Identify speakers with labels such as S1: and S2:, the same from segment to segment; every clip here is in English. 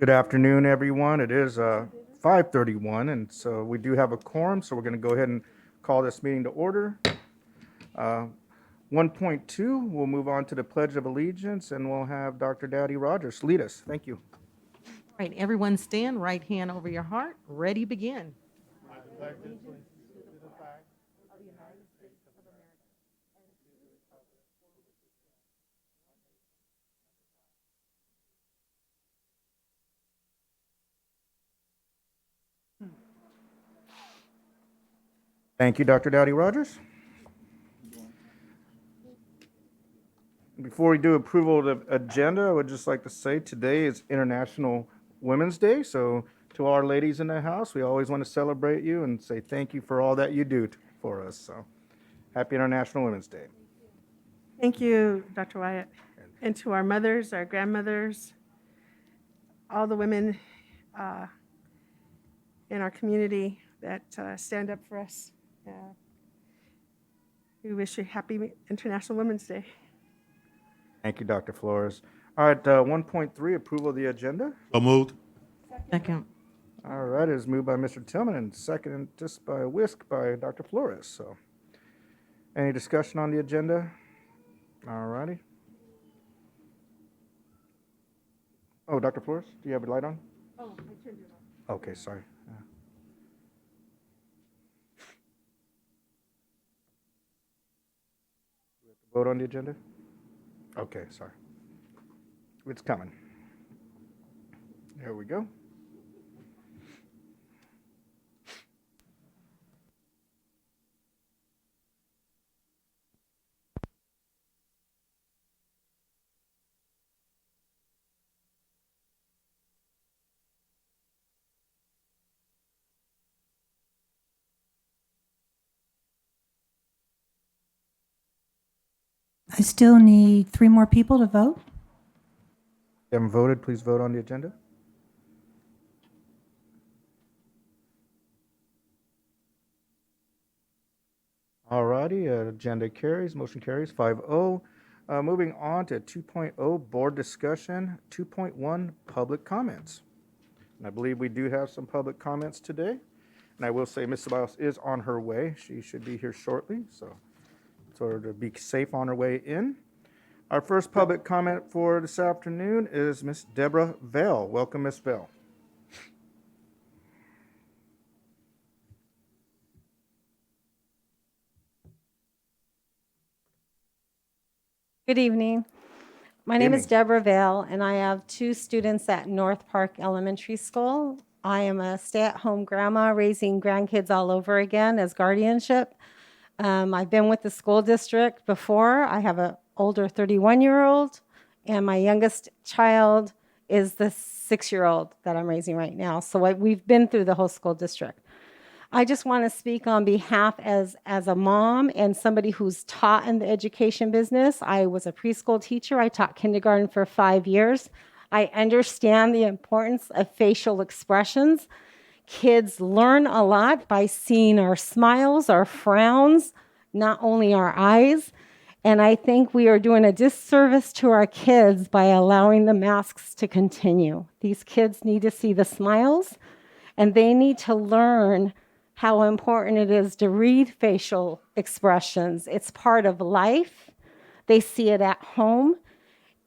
S1: Good afternoon, everyone. It is 5:31, and so we do have a quorum, so we're going to go ahead and call this meeting to order. 1.2, we'll move on to the Pledge of Allegiance, and we'll have Dr. Daddy Rogers lead us. Thank you.
S2: Right, everyone stand, right hand over your heart, ready, begin.
S1: Thank you, Dr. Daddy Rogers. Before we do approval of the agenda, I would just like to say today is International Women's Day. So to our ladies in the house, we always want to celebrate you and say thank you for all that you do for us. So happy International Women's Day.
S3: Thank you, Dr. Wyatt. And to our mothers, our grandmothers, all the women in our community that stand up for us. We wish you a happy International Women's Day.
S1: Thank you, Dr. Flores. All right, 1.3, approval of the agenda.
S4: So moved.
S2: Second.
S1: All right, it is moved by Mr. Tillman and seconded just by a whisk by Dr. Flores. So any discussion on the agenda? All righty. Oh, Dr. Flores, do you have your light on?
S3: Oh, I turned it on.
S1: Okay, sorry. Vote on the agenda? Okay, sorry. It's coming. There we go.
S5: I still need 3 more people to vote.
S1: If you haven't voted, please vote on the agenda. All righty, agenda carries, motion carries 5-0. Moving on to 2.0, board discussion, 2.1, public comments. And I believe we do have some public comments today. And I will say Ms. Ceballos is on her way. She should be here shortly, so to be safe on her way in. Our first public comment for this afternoon is Ms. Deborah Vale. Welcome, Ms. Vale.
S6: Good evening. My name is Deborah Vale, and I have 2 students at North Park Elementary School. I am a stay-at-home grandma raising grandkids all over again as guardianship. I've been with the school district before. I have an older 31-year-old, and my youngest child is the 6-year-old that I'm raising right now. So we've been through the whole school district. I just want to speak on behalf as a mom and somebody who's taught in the education business. I was a preschool teacher. I taught kindergarten for 5 years. I understand the importance of facial expressions. Kids learn a lot by seeing our smiles, our frowns, not only our eyes. And I think we are doing a disservice to our kids by allowing the masks to continue. These kids need to see the smiles, and they need to learn how important it is to read facial expressions. It's part of life. They see it at home.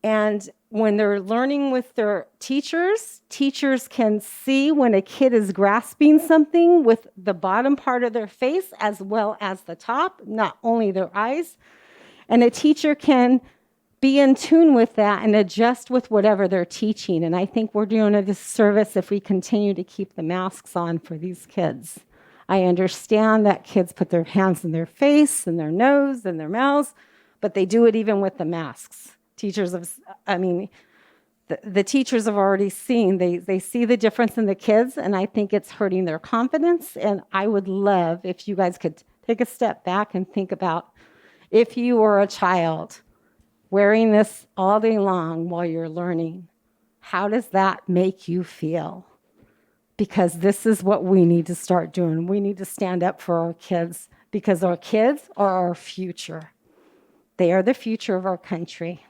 S6: And when they're learning with their teachers, teachers can see when a kid is grasping something with the bottom part of their face as well as the top, not only their eyes. And a teacher can be in tune with that and adjust with whatever they're teaching. And I think we're doing a disservice if we continue to keep the masks on for these kids. I understand that kids put their hands in their face and their nose and their mouths, but they do it even with the masks. The teachers have already seen, they see the difference in the kids, and I think it's hurting their confidence. And I would love if you guys could take a step back and think about if you were a child wearing this all day long while you're learning, how does that make you feel? Because this is what we need to start doing. We need to stand up for our kids because our kids are our future. They are the future of our country.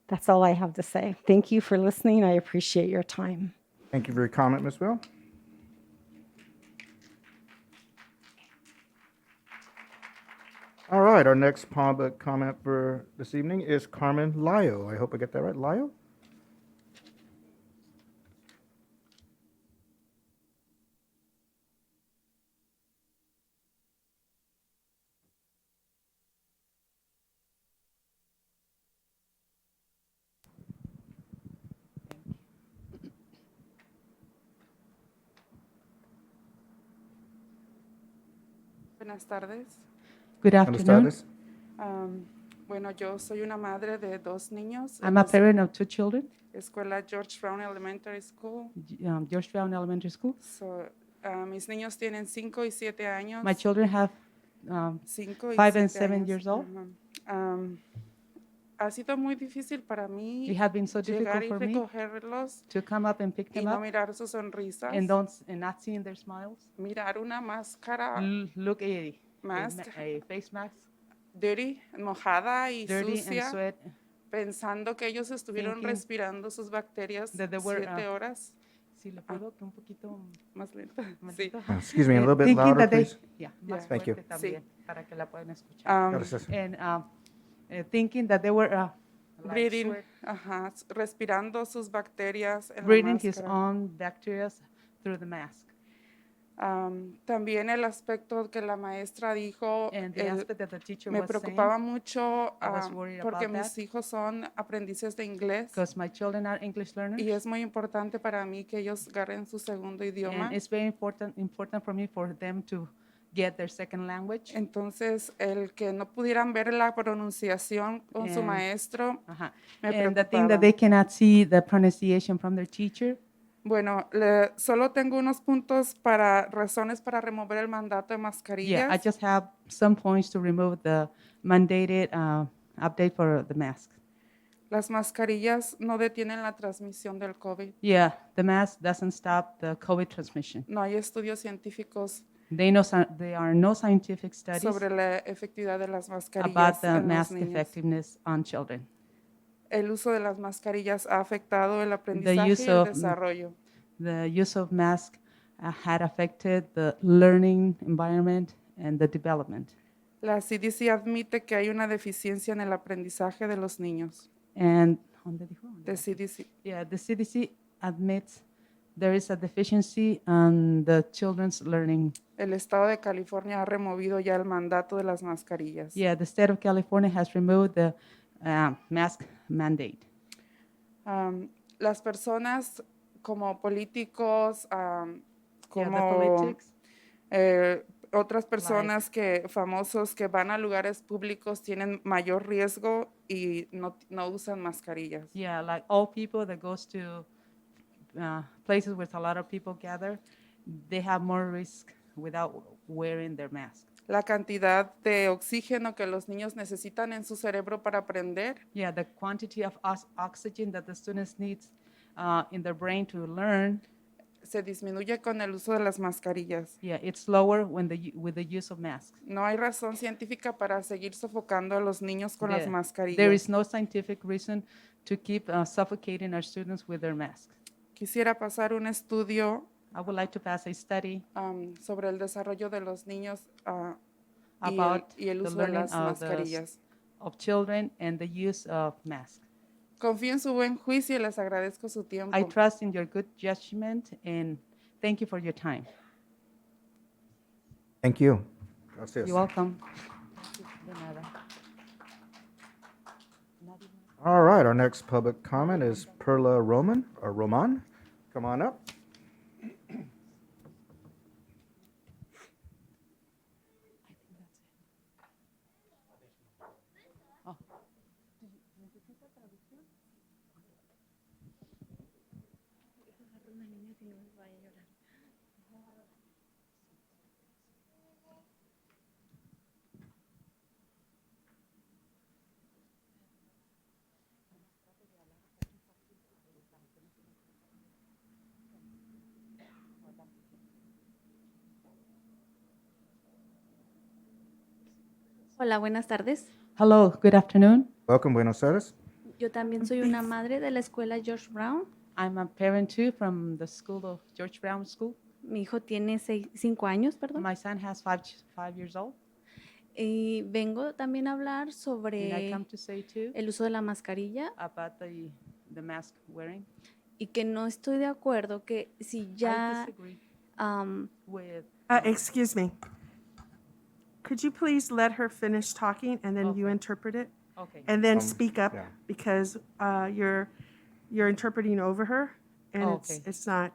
S6: That's all I have to say. Thank you for listening. I appreciate your time.
S1: Thank you for your comment, Ms. Bell. All right, our next public comment for this evening is Carmen Lyo. I hope I get that right. Lyo?
S4: Buenas tardes.
S7: Good
S1: Buenas
S7: afternoon.
S1: tardes.
S4: Bueno, yo soy una madre de dos niños
S7: I'm
S4: en
S7: a
S4: la
S7: parent of two children,
S4: escuela George Brown Elementary School.
S7: George Brown Elementary School.
S4: So, mis niños tienen 5 y 7 años.
S7: My children have
S4: 5 y
S7: 5 and
S4: 7
S7: 7
S4: años.
S7: years old.
S4: Ajá. Ha sido muy difícil para mí
S7: It had been so
S4: llegar
S7: difficult
S4: y
S7: for me
S4: recogerlos
S7: to come up and pick
S4: y
S7: them
S4: no
S7: up
S4: mirar sus sonrisas,
S7: and not seeing their smiles.
S4: mirar una máscara
S7: Look a
S4: Mask.
S7: a face mask,
S4: dirty, mojada y
S7: dirty
S4: sucia,
S7: and sweat.
S4: pensando que ellos estuvieron
S7: Thinking
S4: respirando sus bacterias
S7: that they were,
S4: 7 horas.
S7: Si le puedo que un poquito
S4: Más lenta.
S7: más
S4: Sí.
S7: lento.
S1: Excuse me, a little bit
S7: Thinking
S1: louder,
S7: that they-
S1: please.
S7: yeah,
S4: Yeah.
S7: más
S1: Thank you.
S7: fuerte también, para que la puedan escuchar.
S1: Gracias.
S7: And thinking that they were like
S4: Breathing,
S7: sweat,
S4: ajá, respirando sus bacterias en la
S7: breathing his
S4: máscara.
S7: own bacteria through the mask.
S4: También el aspecto que la maestra dijo,
S7: And the
S4: el-
S7: aspect that the teacher
S4: me
S7: was
S4: preocupaba
S7: saying,
S4: mucho
S7: I was worried
S4: porque
S7: about
S4: mis
S7: that.
S4: hijos son aprendices de inglés
S7: because my children are English learners,
S4: y es muy importante para mí que ellos agarren su segundo idioma.
S7: and it's very important for me for them to get their second language.
S4: Entonces, el que no pudieran ver la pronunciación con su
S7: And-
S4: maestro,
S7: Uh-huh.
S4: me
S7: And the thing
S4: preocupaba.
S7: that they cannot see the pronunciation from their teacher.
S4: Bueno, solo tengo unos puntos para razones para remover el mandato de mascarillas.
S7: Yeah, I just have some points to remove the mandated update for the mask.
S4: Las mascarillas no detienen la transmisión del COVID.
S7: Yeah, the mask doesn't stop the COVID transmission.
S4: No hay estudios científicos
S7: There are no scientific studies
S4: sobre la efectividad de las
S7: about
S4: mascarillas
S7: the
S4: en los
S7: mask
S4: niños.
S7: effectiveness on children.
S4: El uso de las mascarillas ha afectado el aprendizaje
S7: use
S4: y el
S7: of-
S4: desarrollo.
S7: The use of mask had affected the learning environment and the development.
S4: La CDC admite que hay una deficiencia en el aprendizaje de los niños.
S7: And ¿dónde dijo?
S4: De CDC.
S7: Yeah, the CDC admits there is a deficiency on the children's learning.
S4: El estado de California ha removido ya el mandato de las mascarillas.
S7: Yeah, the state of California has removed the mask mandate.
S4: Las personas como políticos,
S7: Yeah, the
S4: como
S7: politics,
S4: otras personas famosos que van a lugares públicos tienen mayor riesgo y no usan mascarillas.
S7: yeah, like all people that goes to places where a lot of people gather, they have more risk without wearing their mask.
S4: La cantidad de oxígeno que los niños necesitan en su cerebro para aprender
S7: Yeah, the quantity of oxygen that the students need in their brain to learn,
S4: se disminuye con el uso de las mascarillas.
S7: yeah, it's lower with the use of masks.
S4: No hay razón científica para seguir sofocando a los niños con las
S7: There
S4: mascarillas.
S7: is no scientific reason to keep suffocating our students with their masks.
S4: Quisiera pasar un estudio
S7: I would like to pass a study
S4: sobre el desarrollo de los niños
S7: about
S4: y el
S7: the
S4: uso de
S7: learning
S4: las
S7: of
S4: mascarillas.
S7: of children and the use of masks.
S4: Confío en su buen juicio y les agradezco su tiempo.
S7: I trust in your good judgment and thank you for your time.
S1: Thank you. Gracias.
S7: You're welcome. De nada.
S1: All right, our next public comment is Perla Roman. Come on up.
S8: Hola, buenas tardes.
S7: Hello, good afternoon.
S1: Welcome, Buenos Aires.
S8: Yo también soy una madre de la escuela George Brown.
S7: I'm a parent too from the school of George Brown School.
S8: Mi hijo tiene 5 años, perdón.
S7: My son has 5 years old.
S8: Y vengo también a hablar
S7: And I
S8: sobre
S7: come to say too
S8: el uso de la mascarilla
S7: about the mask wearing.
S8: y que no estoy de acuerdo que si
S7: I
S8: ya
S7: disagree
S8: am,
S7: with,
S3: Excuse me. Could you please let her finish talking and then you
S7: Okay.
S3: interpret it?
S7: okay.
S3: And then speak up
S1: yeah.
S3: because you're interpreting over her and
S7: Okay.
S3: it's not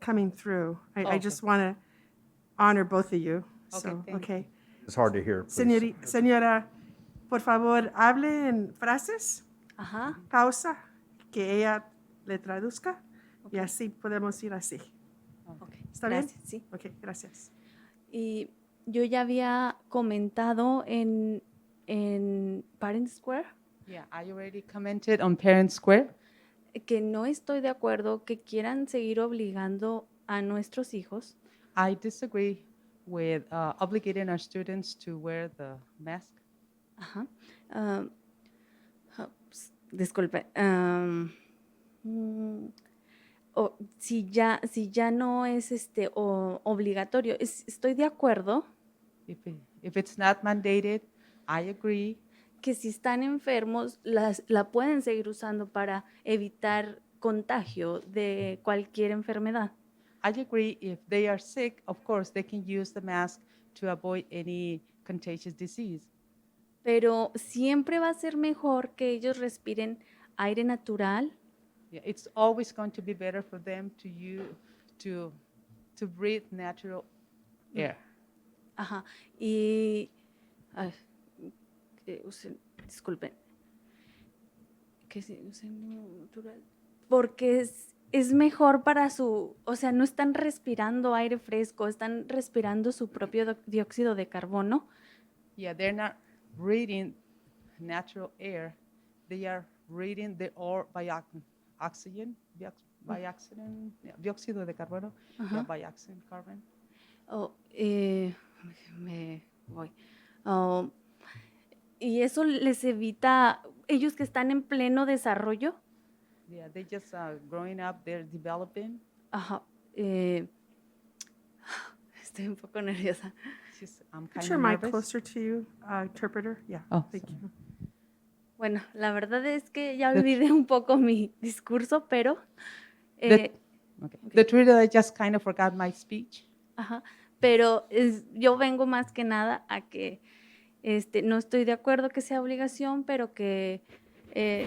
S3: coming through. I
S7: Okay.
S3: just want to honor both of you.
S7: Okay,
S3: So,
S7: thank
S3: okay.
S1: It's hard to hear, please.
S3: Señora, por favor, hable en frases,
S8: ajá,
S3: pausa, que ella le traduzca y así podemos ir así.
S8: ok,
S3: ¿Está bien?
S8: gracias, sí.
S3: Ok, gracias.
S8: Y yo ya había comentado en Parent Square
S7: Yeah, I already commented on Parent Square.
S8: que no estoy de acuerdo que quieran seguir obligando a nuestros hijos
S7: I disagree with obligating our students to wear the mask.
S8: ajá, disculpe, si ya no es obligatorio, estoy de acuerdo
S7: If it's not mandated, I agree.
S8: que si están enfermos la pueden seguir usando para evitar contagio de cualquier enfermedad.
S7: I agree if they are sick, of course, they can use the mask to avoid any contagious disease.
S8: Pero siempre va a ser mejor que ellos respiren aire natural,
S7: Yeah, it's always going to be better for them to breathe natural air.
S8: ajá, y ay, disculpen, que se usen natural, porque es mejor para o sea, no están respirando aire fresco, están respirando su propio dióxido de carbono.
S7: Yeah, they're not breathing natural air. They are breathing the oxygen, dióxido de carbono,
S8: Ajá.
S7: by oxygen, carbon.
S8: Oh, me voy. Oh, y eso les evita, ellos que están en pleno desarrollo,
S7: Yeah, they just growing up, they're developing.
S8: ajá, estoy un poco nerviosa.
S7: I'm
S3: Put
S7: kind
S3: your
S7: of
S3: mic
S7: nervous.
S3: closer to you, interpreter. Yeah,
S7: Oh,
S3: thank you.
S8: Bueno, la verdad es que ya
S7: The-
S8: olvidé un poco mi discurso, pero
S7: The- Okay. The truth is I just kind of forgot my speech.
S8: ajá, pero yo vengo más que nada a que no estoy de acuerdo que sea obligación, pero que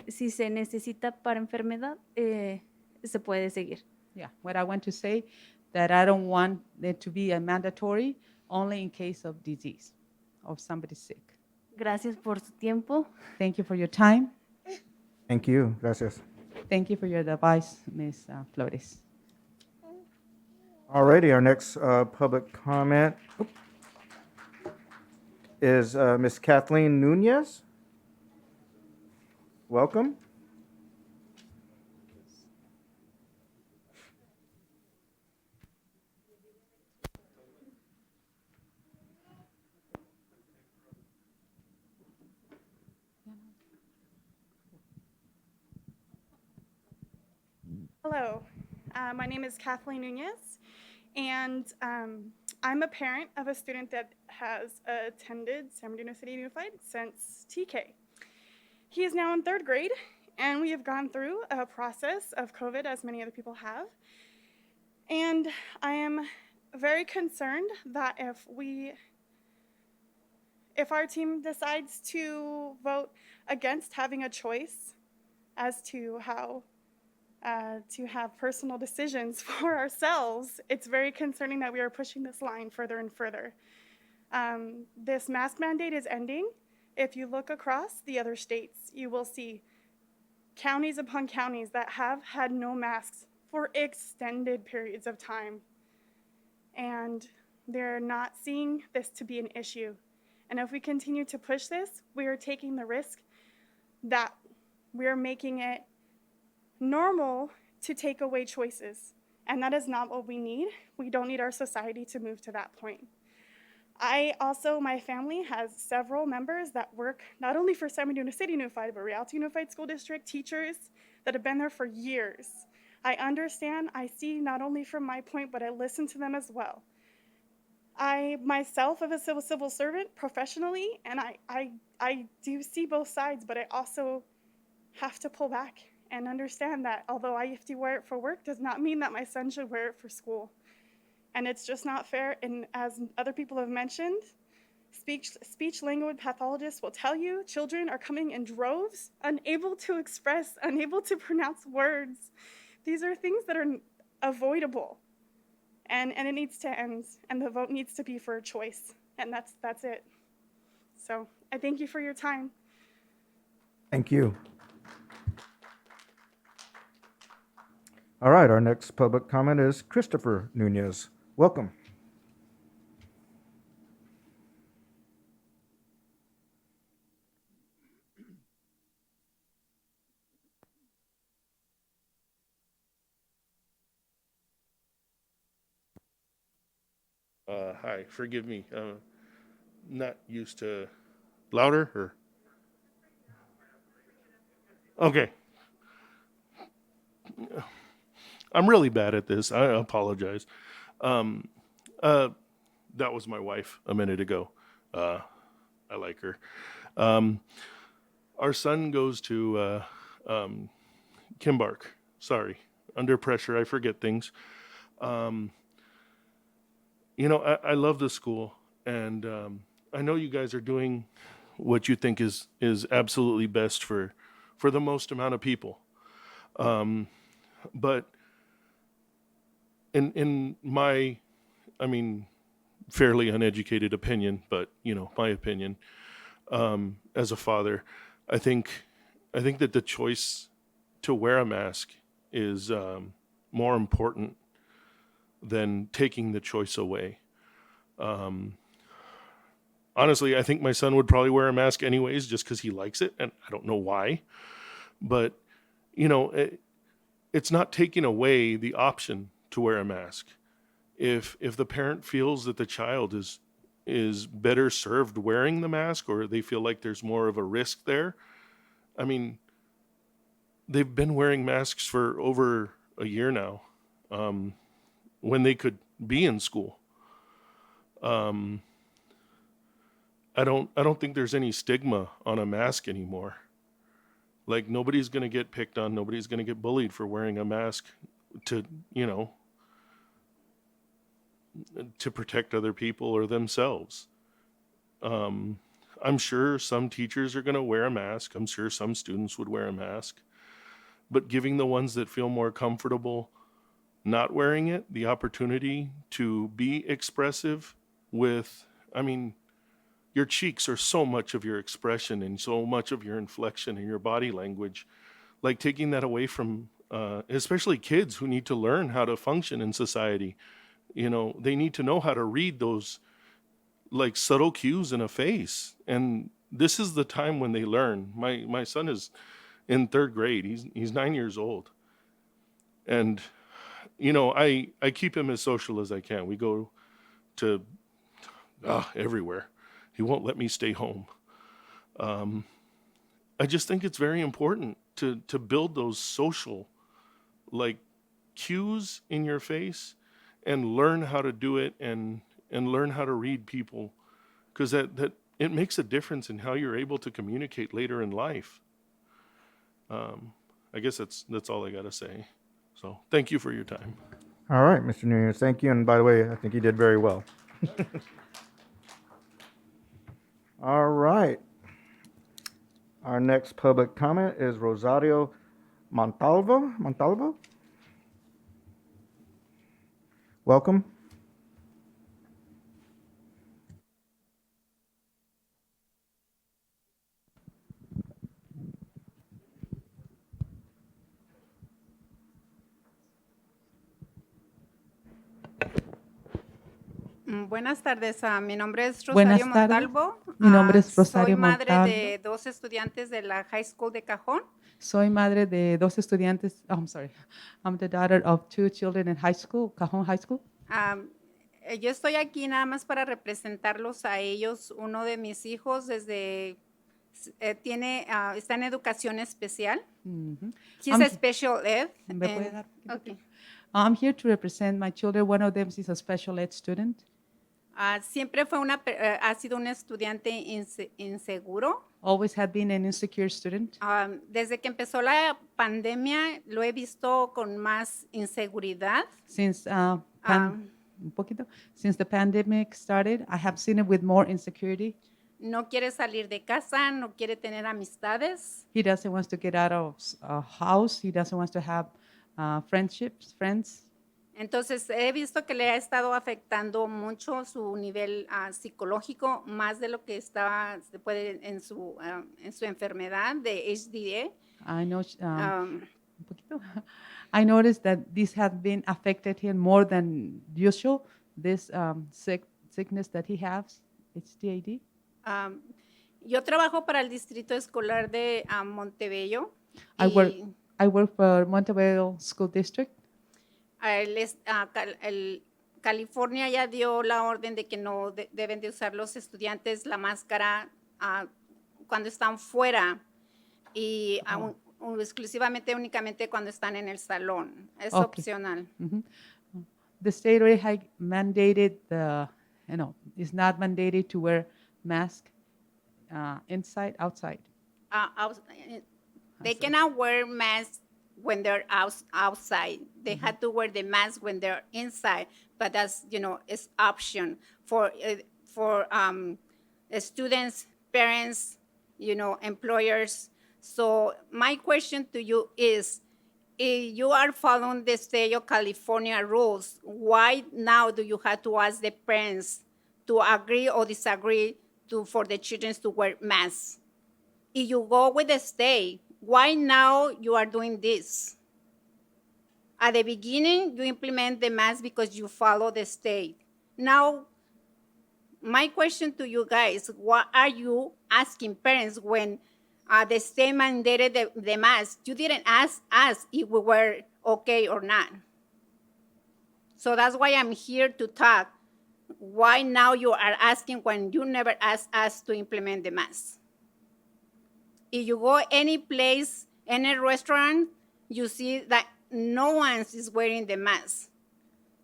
S8: si se necesita para enfermedad, se puede seguir.
S7: Yeah, what I want to say that I don't want it to be a mandatory only in case of disease or somebody sick.
S8: Gracias por su tiempo.
S7: Thank you for your time.
S1: Thank you. Gracias.
S7: Thank you for your advice, Ms. Flores.
S1: Alrighty, our next public comment is Ms. Kathleen Nunez. Welcome.
S9: Hello, my name is Kathleen Nunez, and I'm a parent of a student that has attended San Bernardino City Unified since TK. He is now in 3rd grade, and we have gone through a process of COVID, as many other people have. And I am very concerned that if our team decides to vote against having a choice as to how to have personal decisions for ourselves, it's very concerning that we are pushing this line further and further. This mask mandate is ending. If you look across the other states, you will see counties upon counties that have had no masks for extended periods of time. And they're not seeing this to be an issue. And if we continue to push this, we are taking the risk that we're making it normal to take away choices. And that is not what we need. We don't need our society to move to that point. My family has several members that work not only for San Bernardino City Unified, but Rialto Unified School District, teachers that have been there for years. I understand, I see not only from my point, but I listen to them as well. I myself am a civil servant professionally, and I do see both sides, but I also have to pull back and understand that although I have to wear it for work does not mean that my son should wear it for school. And it's just not fair. And as other people have mentioned, speech language pathologists will tell you children are coming in droves, unable to express, unable to pronounce words. These are things that are avoidable. And it needs to end, and the vote needs to be for a choice, and that's it. So I thank you for your time.
S1: Thank you. All right, our next public comment is Christopher Nunez. Welcome.
S10: Hi, forgive me. Not used to louder or? Okay. I'm really bad at this. I apologize. That was my wife a minute ago. I like her. Our son goes to Kimbark. Sorry, under pressure, I forget things. You know, I love the school, and I know you guys are doing what you think is absolutely best for the most amount of people. But in my, I mean, fairly uneducated opinion, but you know, my opinion, as a father, I think that the choice to wear a mask is more important than taking the choice away. Honestly, I think my son would probably wear a mask anyways, just because he likes it, and I don't know why. But you know, it's not taking away the option to wear a mask. If the parent feels that the child is better served wearing the mask, or they feel like there's more of a risk there, I mean, they've been wearing masks for over a year now, when they could be in school. I don't think there's any stigma on a mask anymore. Like, nobody's going to get picked on, nobody's going to get bullied for wearing a mask to, you know, to protect other people or themselves. I'm sure some teachers are going to wear a mask. I'm sure some students would wear a mask. But giving the ones that feel more comfortable not wearing it the opportunity to be expressive with, I mean, your cheeks are so much of your expression and so much of your inflection and your body language. Like, taking that away from, especially kids who need to learn how to function in society. You know, they need to know how to read those like subtle cues in a face. And this is the time when they learn. My son is in 3rd grade. He's 9 years old. And, you know, I keep him as social as I can. We go to everywhere. He won't let me stay home. I just think it's very important to build those social, like, cues in your face and learn how to do it and learn how to read people, because that it makes a difference in how you're able to communicate later in life. I guess that's all I got to say. So thank you for your time.
S1: All right, Mr. Nunez, thank you. And by the way, I think you did very well. All right. Our next public comment is Rosario Montalvo. Welcome.
S11: Buenas tardes, mi nombre es
S7: Buenas
S11: Rosario
S7: tardes.
S11: Montalvo.
S7: Mi nombre es
S11: Soy
S7: Rosario
S11: madre
S7: Montalvo.
S11: de 2 estudiantes de la High School de Cajón.
S7: Soy madre de 2 estudiantes. Oh, I'm sorry. I'm the daughter of 2 children in high school, Cajon High School.
S11: Yo estoy aquí nada más para representarlos a ellos. Uno de mis hijos está en educación especial.
S7: Mhm.
S11: He's
S7: I'm
S11: a
S7: he-
S11: special ed.
S7: ¿Me puede
S11: and-
S7: dar un poquito?
S11: okay.
S7: I'm here to represent my children. One of them is a special ed student.
S11: Siempre ha sido un estudiante inseguro.
S7: Always had been an insecure student.
S11: Desde que empezó la pandemia lo he visto con más inseguridad.
S7: Since
S11: Um,
S7: un poquito. Since the pandemic started, I have seen it with more insecurity.
S11: No quiere salir de casa, no quiere tener amistades.
S7: He doesn't want to get out of a house. He doesn't want to have friends.
S11: Entonces he visto que le ha estado afectando mucho su nivel psicológico, más de lo que se puede en su enfermedad de HDA.
S7: I know.
S11: Um,
S7: Un poquito. I noticed that this had been affected him more than usual. This sickness that he has, HDAD.
S11: Yo trabajo para el distrito escolar de Montebello.
S7: I work for Montebello School District.
S11: California ya dio la orden de que no deben de usar los estudiantes la máscara cuando están fuera y exclusivamente únicamente cuando están en el salón. Es
S7: Okay.
S11: opcional.
S7: Mhm. The state already had mandated it's not mandated to wear mask inside, outside.
S11: They cannot wear masks when they're outside. They had to wear the mask when they're inside, but that's, it's option for students, parents, employers. So my question to you is, if you are following the state of California rules, why now do you have to ask the parents to agree or disagree for the children to wear masks? If you go with the state, why now you are doing this? At the beginning, you implement the mask because you follow the state. Now, my question to you guys, what are you asking parents when the state mandated the mask? You didn't ask us if we were okay or not. So that's why I'm here to talk. Why now you are asking when you never asked us to implement the mask? If you go any place, any restaurant, you see that no one is wearing the mask.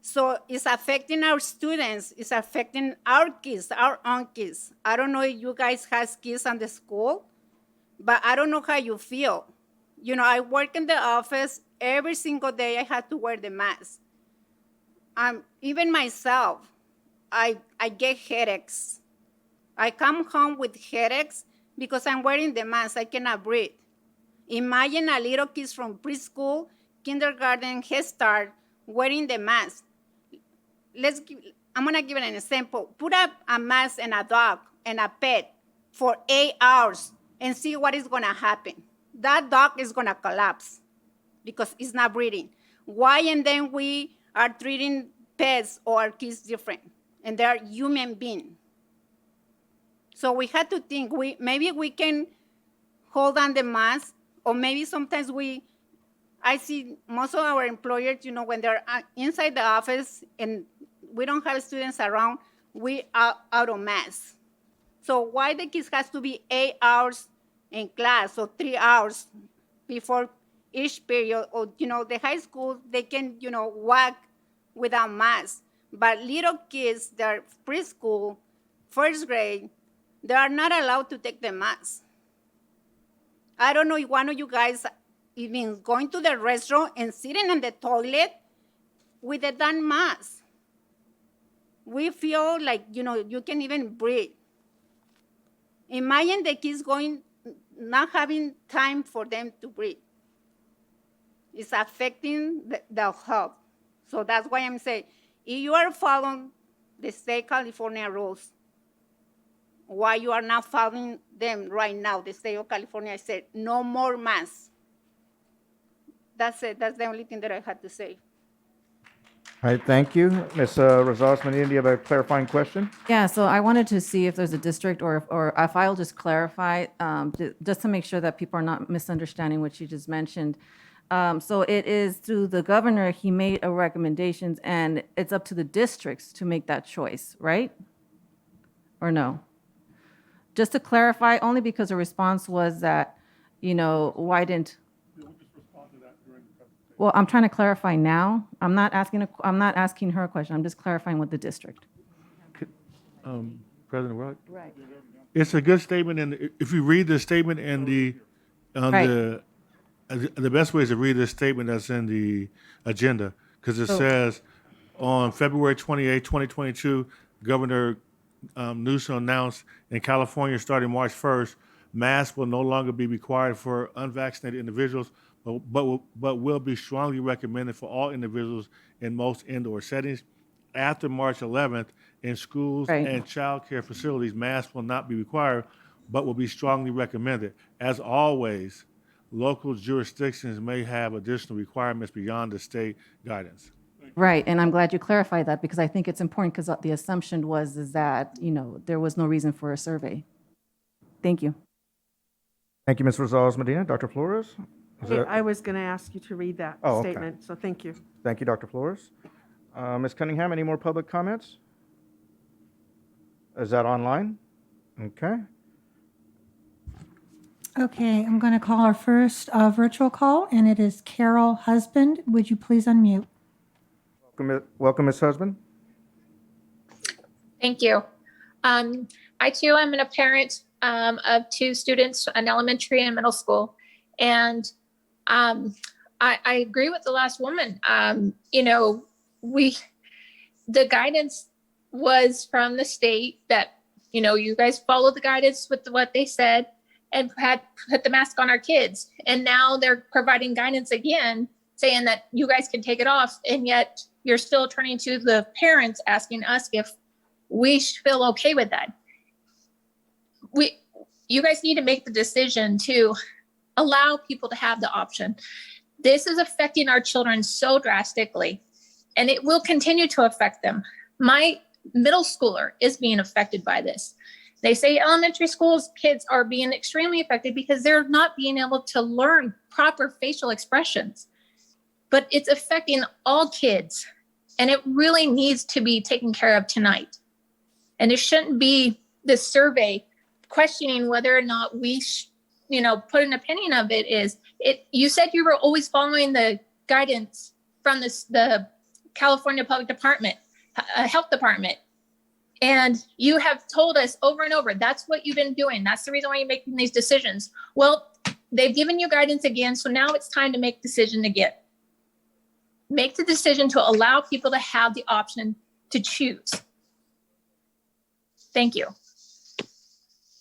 S11: So it's affecting our students, it's affecting our kids, our own kids. I don't know if you guys have kids in the school, but I don't know how you feel. I work in the office, every single day I have to wear the mask. Even myself, I get headaches. I come home with headaches because I'm wearing the mask, I cannot breathe. Imagine a little kids from preschool, kindergarten, Head Start, wearing the mask. I'm gonna give an example. Put up a mask and a dog and a pet for 8 hours and see what is gonna happen. That dog is gonna collapse because it's not breathing. Why? And then we are treating pets or kids different, and they're human beings. So we had to think, maybe we can hold on the mask, or maybe sometimes I see most of our employers, when they're inside the office and we don't have students around, we are out of mask. So why the kids has to be 8 hours in class or 3 hours before each period? Or, the high school, they can, walk without mask. But little kids, they're preschool, first grade, they are not allowed to take the mask. I don't know if one of you guys even going to the restroom and sitting in the toilet with a damn mask. We feel like, you can even breathe. Imagine the kids not having time for them to breathe. It's affecting the health. So that's why I'm saying, if you are following the state California rules, why you are not following them right now? The state of California said, no more masks. That's it. That's the only thing that I had to say.
S1: All right, thank you. Ms. Rosales-Medina, do you have a clarifying question?
S2: Yeah, so I wanted to see if there's a district or if I'll just clarify, just to make sure that people are not misunderstanding what you just mentioned.
S12: So it is through the governor, he made a recommendations, and it's up to the districts to make that choice, right? Or no? Just to clarify, only because the response was that, why didn't? Well, I'm trying to clarify now. I'm not asking her a question. I'm just clarifying with the district.
S13: President Rock?
S12: Right.
S13: It's a good statement, and if you read the statement and the best way is to read the statement that's in the agenda, because it
S12: So-
S13: says, on February 28, 2022, Governor Newsom announced in California, starting March 1st, masks will no longer be required for unvaccinated individuals, but will be strongly recommended for all individuals in most indoor settings. After March 11th, in schools
S12: Right.
S13: and child care facilities, masks will not be required, but will be strongly recommended. As always, local jurisdictions may have additional requirements beyond the state guidance.
S12: Right, and I'm glad you clarified that because I think it's important because the assumption is that, there was no reason for a survey. Thank you.
S1: Thank you, Ms. Rosales Medina. Dr. Flores? Is that-
S3: I was going to ask you to read that
S1: Oh, okay.
S3: statement, so thank you.
S1: Thank you, Dr. Flores. Ms. Cunningham, any more public comments? Is that online? Okay.
S5: Okay, I'm going to call our first virtual call, and it is Carol Husband. Would you please unmute?
S1: Welcome, Ms. Husband.
S14: Thank you. I too am a parent of two students, an elementary and middle school. And I agree with the last woman. The guidance was from the state that, you guys follow the guidance with what they said and had put the mask on our kids. And now they're providing guidance again, saying that you guys can take it off. And yet you're still turning to the parents asking us if we feel okay with that. You guys need to make the decision to allow people to have the option. This is affecting our children so drastically, and it will continue to affect them. My middle schooler is being affected by this. They say elementary schools kids are being extremely affected because they're not being able to learn proper facial expressions. But it's affecting all kids, and it really needs to be taken care of tonight. And there shouldn't be this survey questioning whether or not we put an opinion of it. You said you were always following the guidance from the California Public Department, Health Department. And you have told us over and over, that's what you've been doing. That's the reason why you're making these decisions. Well, they've given you guidance again. So now it's time to make decision again. Make the decision to allow people to have the option to choose. Thank you.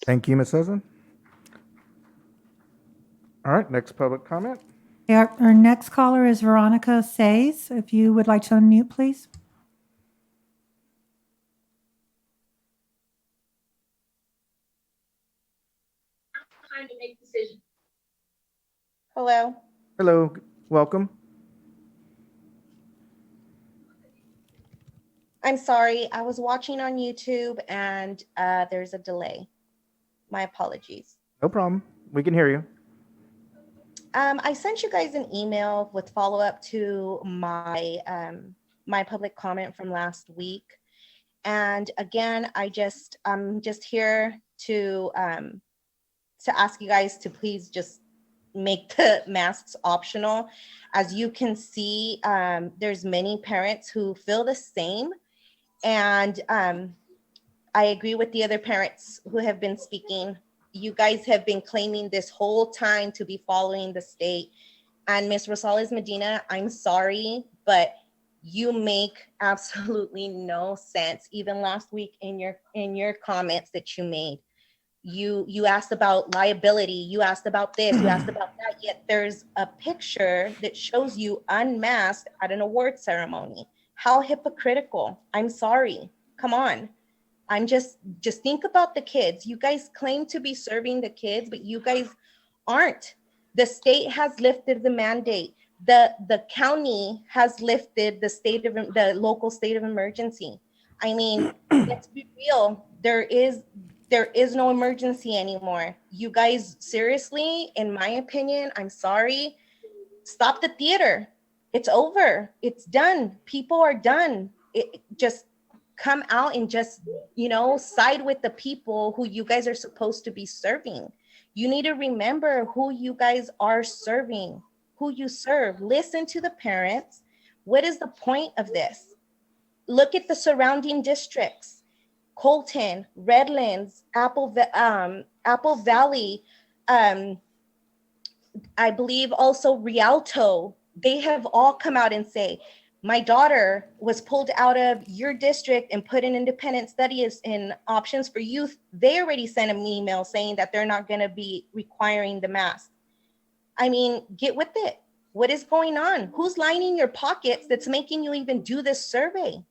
S1: Thank you, Ms. Husband. All right, next public comment.
S5: Our next caller is Veronica Says. If you would like to unmute, please.
S14: Time to make decisions.
S15: Hello.
S1: Hello, welcome.
S15: I'm sorry. I was watching on YouTube and there's a delay. My apologies.
S1: No problem. We can hear you.
S15: I sent you guys an email with follow-up to my my public comment from last week. And again, I'm just here to ask you guys to please just make the masks optional. As you can see, there's many parents who feel the same. And I agree with the other parents who have been speaking. You guys have been claiming this whole time to be following the state. And Ms. Rosales Medina, I'm sorry, but you make absolutely no sense. Even last week in your comments that you made, you asked about liability, you asked about this, you asked about that, yet there's a picture that shows you unmasked at an award ceremony. How hypocritical. I'm sorry. Come on. I'm just think about the kids. You guys claim to be serving the kids, but you guys aren't. The state has lifted the mandate. The county has lifted the local state of emergency. I mean, let's be real. There is no emergency anymore. You guys, seriously, in my opinion, I'm sorry. Stop the theater. It's over. It's done. People are done. Just come out and just, side with the people who you guys are supposed to be serving. You need to remember who you guys are serving, who you serve. Listen to the parents. What is the point of this? Look at the surrounding districts. Colton, Redlands, Apple Valley, I believe also Rialto, they have all come out and say, my daughter was pulled out of your district and put in independent studies in options for youth. They already sent an email saying that they're not going to be requiring the mask. I mean, get with it. What is going on? Who's lining your pockets that's making you even do this survey?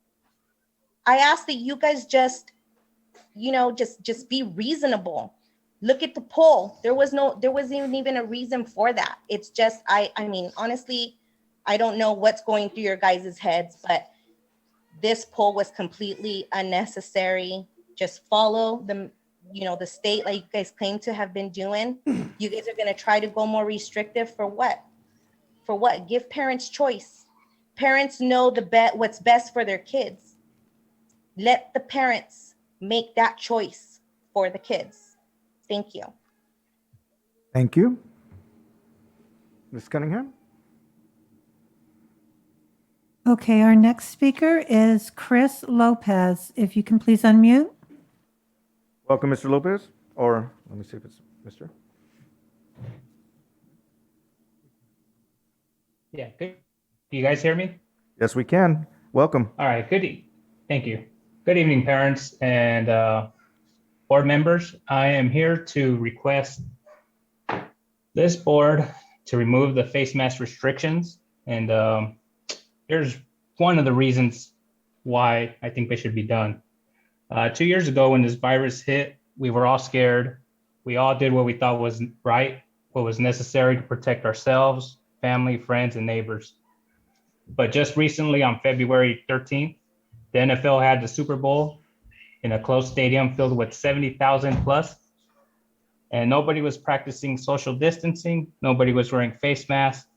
S15: I ask that you guys just be reasonable. Look at the poll. There wasn't even a reason for that. It's just, I mean, honestly, I don't know what's going through your guys' heads, but this poll was completely unnecessary. Just follow the state like you guys claim to have been doing. You guys are going to try to go more restrictive for what? For what? Give parents choice. Parents know what's best for their kids. Let the parents make that choice for the kids. Thank you.
S1: Thank you. Ms. Cunningham?
S5: Okay, our next speaker is Chris Lopez. If you can please unmute.
S1: Welcome, Mr. Lopez. Or let me see if it's Mr.
S16: Yeah, good. Do you guys hear me?
S1: Yes, we can. Welcome.
S16: All right, thank you. Good evening, parents and board members. I am here to request this board to remove the face mask restrictions. And here's one of the reasons why I think they should be done. 2 years ago, when this virus hit, we were all scared. We all did what we thought was right, what was necessary to protect ourselves, family, friends, and neighbors. But just recently, on February 13th, the NFL had the Super Bowl in a closed stadium filled with 70,000 plus, and nobody was practicing social distancing. Nobody was wearing face masks.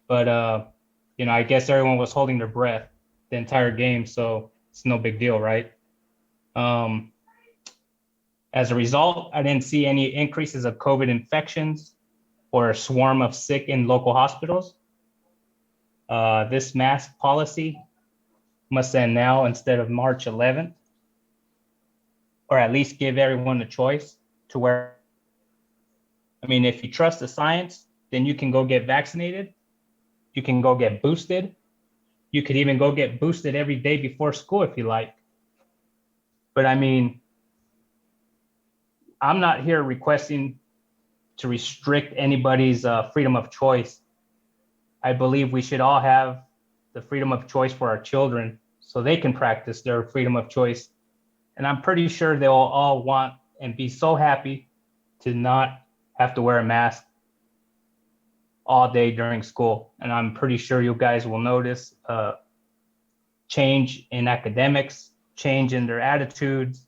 S16: But, I guess everyone was holding their breath the entire game, so it's no big deal, right? As a result, I didn't see any increases of COVID infections or a swarm of sick in local hospitals. This mask policy must end now instead of March 11th, or at least give everyone a choice to wear. I mean, if you trust the science, then you can go get vaccinated. You can go get boosted. You could even go get boosted every day before school if you like. But I mean, I'm not here requesting to restrict anybody's freedom of choice. I believe we should all have the freedom of choice for our children so they can practice their freedom of choice. And I'm pretty sure they'll all want and be so happy to not have to wear a mask all day during school. And I'm pretty sure you guys will notice change in academics, change in their attitudes,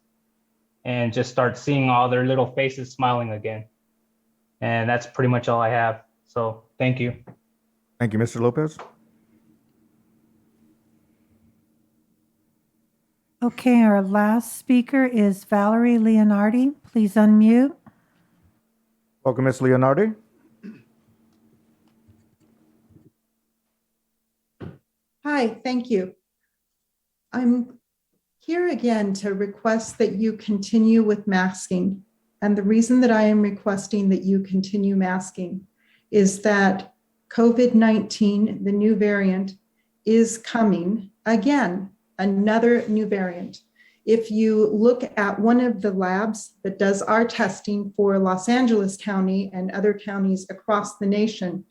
S16: and just start seeing all their little faces smiling again. And that's pretty much all I have. So thank you.
S1: Thank you, Mr. Lopez.
S5: Okay, our last speaker is Valerie Leonardi. Please unmute.
S1: Welcome, Ms. Leonardi.
S17: Hi, thank you. I'm here again to request that you continue with masking. And the reason that I am requesting that you continue masking is that COVID-19, the new variant, is coming again, another new variant. If you look at one of the labs that does our testing for Los Angeles County and other counties across the nation,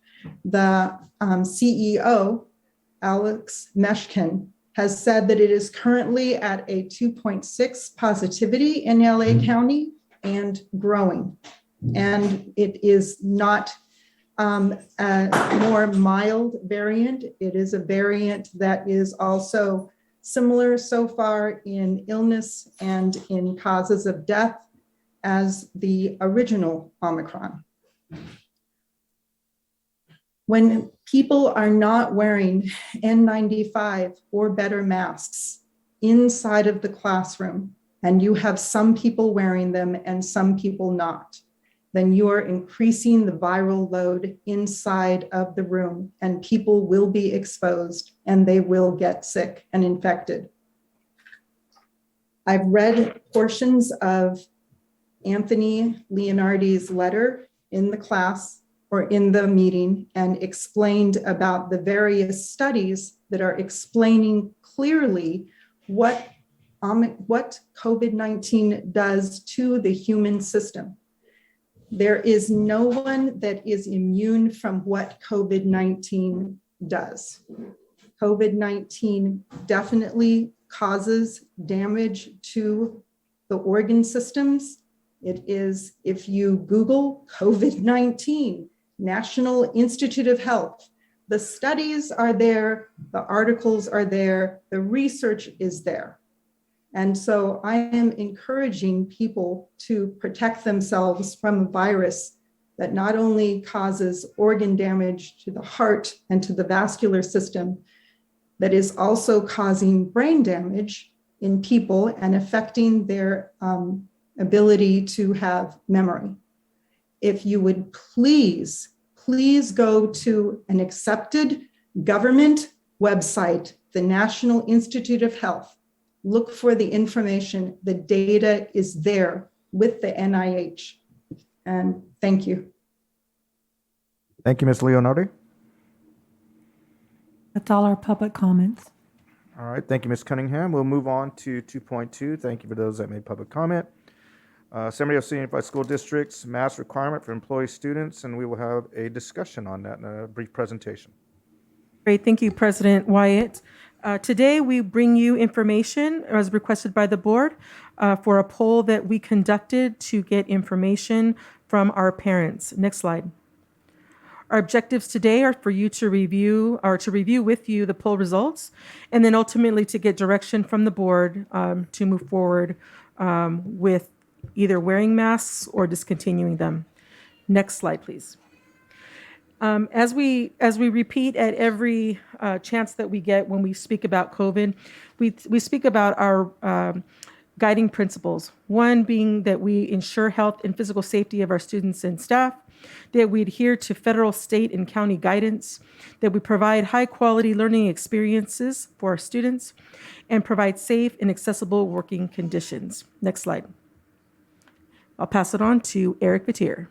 S17: the CEO, Alex Meshkin, has said that it is currently at a 2.6 positivity in LA County and growing. And it is not a more mild variant. It is a variant that is also similar so far in illness and in causes of death as the original Omicron. When people are not wearing N95 or better masks inside of the classroom, and you have some people wearing them and some people not, then you are increasing the viral load inside of the room, and people will be exposed and they will get sick and infected. I've read portions of Anthony Leonardi's letter in the class or in the meeting and explained about the various studies that are explaining clearly what COVID-19 does to the human system. There is no one that is immune from what COVID-19 does. COVID-19 definitely causes damage to the organ systems. It is, if you Google COVID-19, National Institute of Health, the studies are there, the articles are there, the research is there. And so I am encouraging people to protect themselves from a virus that not only causes organ damage to the heart and to the vascular system, that is also causing brain damage in people and affecting their ability to have memory. If you would please go to an accepted government website, the National Institute of Health, look for the information. The data is there with the NIH. And thank you.
S1: Thank you, Ms. Leonardi.
S5: That's all our public comments.
S1: All right, thank you, Ms. Cunningham. We'll move on to 2.2. Thank you for those that made public comment. San Bernardino Unified School District's mask requirement for employee students, and we will have a discussion on that in a brief presentation.
S18: Great, thank you, President Wyatt. Today, we bring you information as requested by the board for a poll that we conducted to get information from our parents. Next slide. Our objectives today are for you to review with you the poll results, and then ultimately to get direction from the board to move forward with either wearing masks or discontinuing them. Next slide, please. As we repeat at every chance that we get when we speak about COVID, we speak about our guiding principles. One being that we ensure health and physical safety of our students and staff, that we adhere to federal, state, and county guidance, that we provide high-quality learning experiences for our students, and provide safe and accessible working conditions. Next slide. I'll pass it on to Eric Vatier.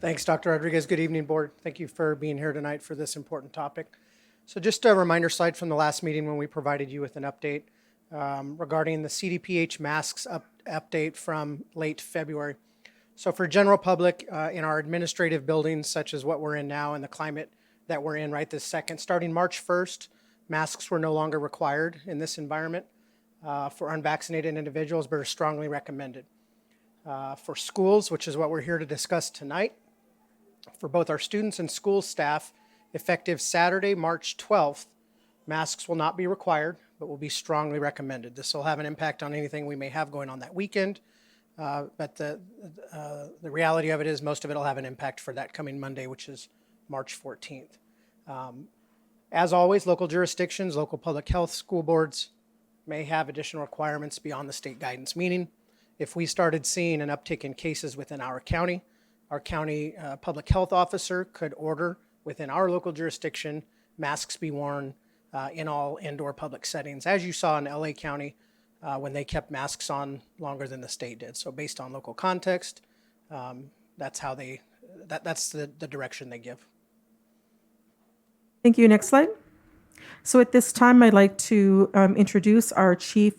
S19: Thanks, Dr. Rodriguez. Good evening, board. Thank you for being here tonight for this important topic. So just a reminder slide from the last meeting when we provided you with an update regarding the CDPH masks update from late February. So for general public in our administrative buildings, such as what we're in now and the climate that we're in right this second, starting March 1st, masks were no longer required in this environment for unvaccinated individuals, but are strongly recommended. For schools, which is what we're here to discuss tonight, for both our students and school staff, effective Saturday, March 12th, masks will not be required, but will be strongly recommended. This will have an impact on anything we may have going on that weekend, but the reality of it is most of it will have an impact for that coming Monday, which is March 14th. As always, local jurisdictions, local public health school boards may have additional requirements beyond the state guidance, meaning if we started seeing an uptick in cases within our county public health officer could order within our local jurisdiction masks be worn in all indoor public settings, as you saw in LA County when they kept masks on longer than the state did. So based on local context, that's how that's the direction they give.
S18: Thank you. Next slide. So at this time, I'd like to introduce our Chief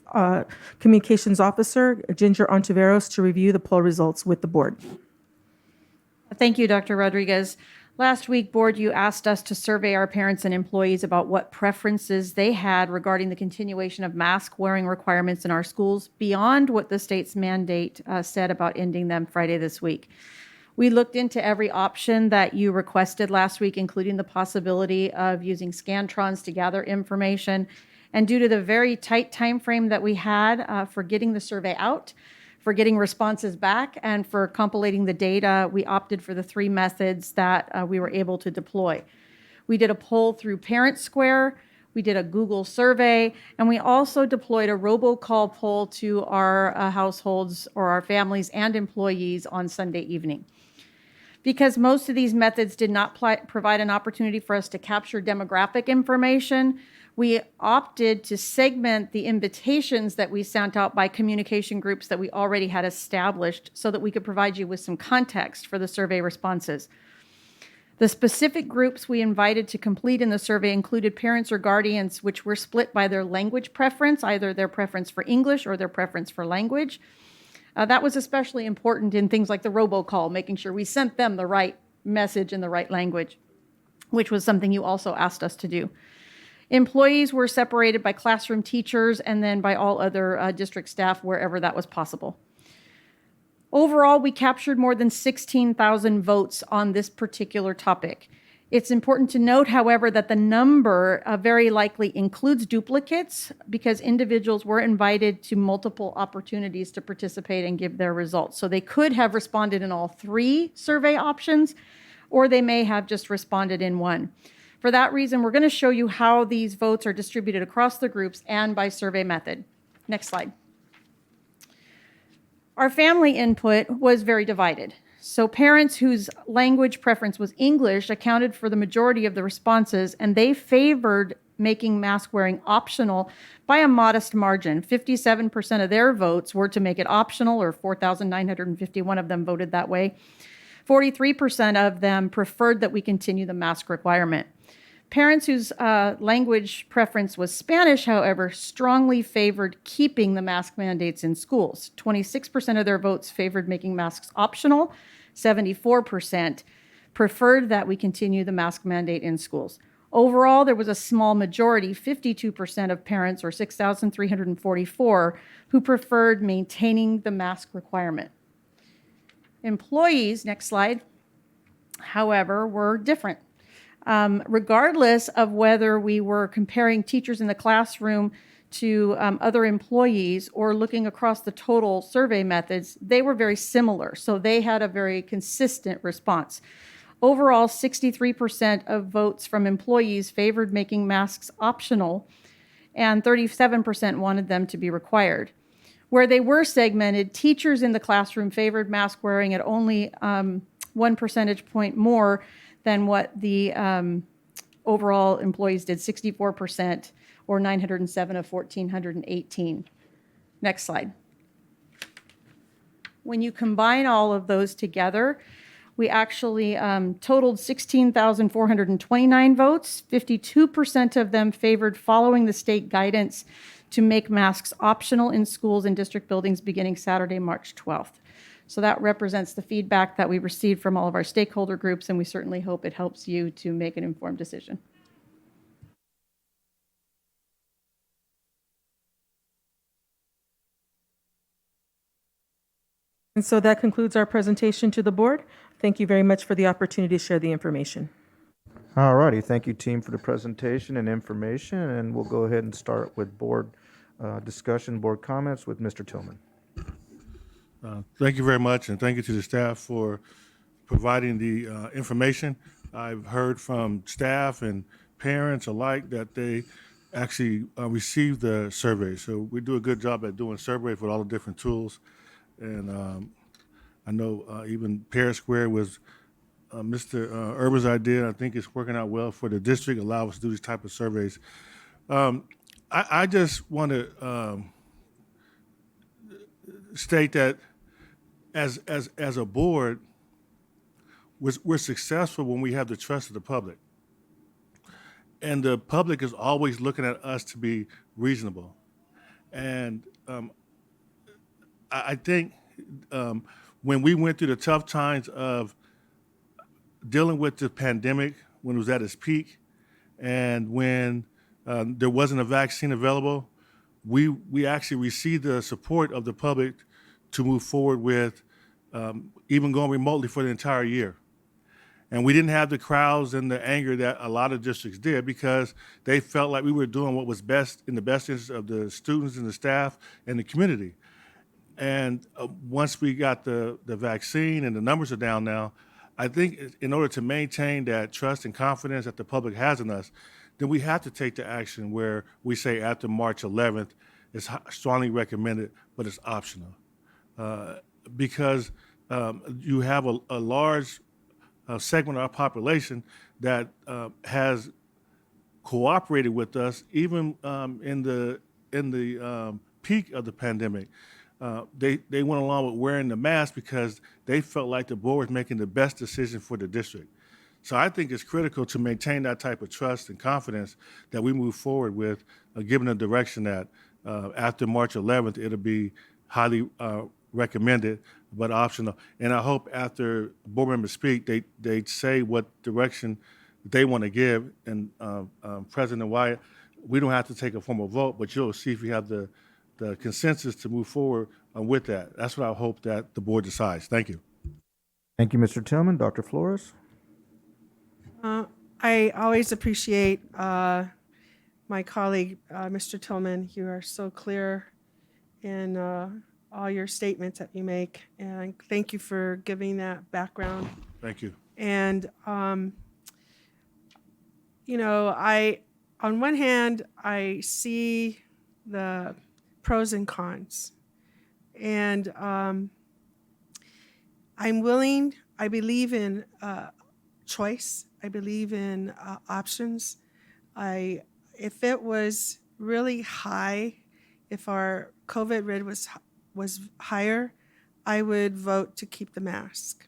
S18: Communications Officer, Ginger Ontiveros, to review the poll results with the board.
S20: Thank you, Dr. Rodriguez. Last week, board, you asked us to survey our parents and employees about what preferences they had regarding the continuation of mask wearing requirements in our schools beyond what the state's mandate said about ending them Friday this week. We looked into every option that you requested last week, including the possibility of using Scantrons to gather information. And due to the very tight time frame that we had for getting the survey out, for getting responses back, and for compilating the data, we opted for the three methods that we were able to deploy. We did a poll through Parent Square. We did a Google survey, and we also deployed a robocall poll to our households or our families and employees on Sunday evening. Because most of these methods did not provide an opportunity for us to capture demographic information, we opted to segment the invitations that we sent out by communication groups that we already had established so that we could provide you with some context for the survey responses. The specific groups we invited to complete in the survey included parents or guardians, which were split by their language preference, either their preference for English or their preference for language. That was especially important in things like the robocall, making sure we sent them the right message in the right language, which was something you also asked us to do. Employees were separated by classroom teachers and then by all other district staff wherever that was possible. Overall, we captured more than 16,000 votes on this particular topic. It's important to note, however, that the number very likely includes duplicates because individuals were invited to multiple opportunities to participate and give their results. So they could have responded in all 3 survey options, or they may have just responded in one. For that reason, we're going to show you how these votes are distributed across the groups and by survey method. Next slide. Our family input was very divided. So parents whose language preference was English accounted for the majority of the responses, and they favored making mask wearing optional by a modest margin. 57% of their votes were to make it optional, or 4,951 of them voted that way. 43% of them preferred that we continue the mask requirement. Parents whose language preference was Spanish, however, strongly favored keeping the mask mandates in schools. 26% of their votes favored making masks optional. 74% preferred that we continue the mask mandate in schools. Overall, there was a small majority, 52% of parents, or 6,344, who preferred maintaining the mask requirement. Employees, next slide, however, were different. Regardless of whether we were comparing teachers in the classroom to other employees or looking across the total survey methods, they were very similar. So they had a very consistent response. Overall, 63% of votes from employees favored making masks optional, and 37% wanted them to be required. Where they were segmented, teachers in the classroom favored mask wearing at only 1 percentage point more than what the overall employees did, 64%, or 907 of 1,418. Next slide. When you combine all of those together, we actually totaled 16,429 votes. 52% of them favored following the state guidance to make masks optional in schools and district buildings beginning Saturday, March 12th. So that represents the feedback that we received from all of our stakeholder groups, and we certainly hope it helps you to make an informed decision.
S18: And so that concludes our presentation to the board. Thank you very much for the opportunity to share the information.
S1: All righty, thank you, team, for the presentation and information, and we'll go ahead and start with board discussion, board comments with Mr. Tillman.
S13: Thank you very much, and thank you to the staff for providing the information. I've heard from staff and parents alike that they actually received the survey. So we do a good job at doing surveys with all the different tools. And I know even Parent Square was Mr. Urban's idea. I think it's working out well for the district, allow us to do these type of surveys. I just want to state that as a board, we're successful when we have the trust of the public. And the public is always looking at us to be reasonable. And I think when we went through the tough times of dealing with the pandemic, when it was at its peak, and when there wasn't a vaccine available, we actually received the support of the public to move forward with even going remotely for the entire year. And we didn't have the crowds and the anger that a lot of districts did because they felt like we were doing what was best in the best interest of the students and the staff and the community. And once we got the vaccine and the numbers are down now, I think in order to maintain that trust and confidence that the public has in us, then we have to take the action where we say after March 11th, it's strongly recommended, but it's optional. Because you have a large segment of our population that has cooperated with us even in the peak of the pandemic. They went along with wearing the mask because they felt like the board was making the best decision for the district. So I think it's critical to maintain that type of trust and confidence that we move forward with, given the direction that after March 11th, it'll be highly recommended, but optional. And I hope after board members speak, they say what direction they want to give. And President Wyatt, we don't have to take a formal vote, but you'll see if we have the consensus to move forward with that. That's what I hope that the board decides. Thank you.
S1: Thank you, Mr. Tillman. Dr. Flores?
S3: I always appreciate my colleague, Mr. Tillman. You are so clear in all your statements that you make, and thank you for giving that background.
S13: Thank you.
S3: And you know, on one hand, I see the pros and cons, and I'm willing. I believe in choice. I believe in options. If it was really high, if our COVID rate was higher, I would vote to keep the mask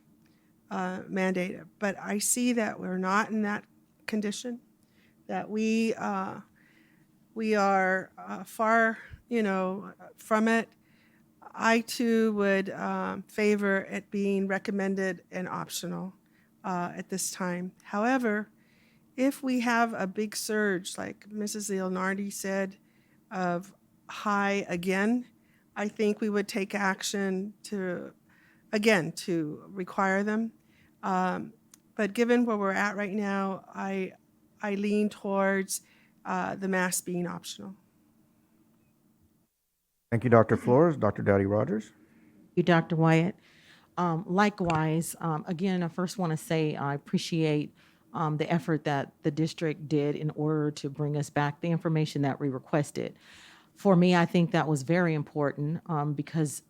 S3: mandated. But I see that we're not in that condition, that we are far, from it. I too would favor it being recommended and optional at this time. However, if we have a big surge, like Mrs. Leonardi said, of high again, I think we would take action to require them. But given where we're at right now, I lean towards the mask being optional.
S1: Thank you, Dr. Flores. Dr. Dowdy Rogers?
S2: You, Dr. Wyatt. Likewise, again, I first want to say I appreciate the effort that the district did in order to bring us back the information that we requested. For me, I think that was very important because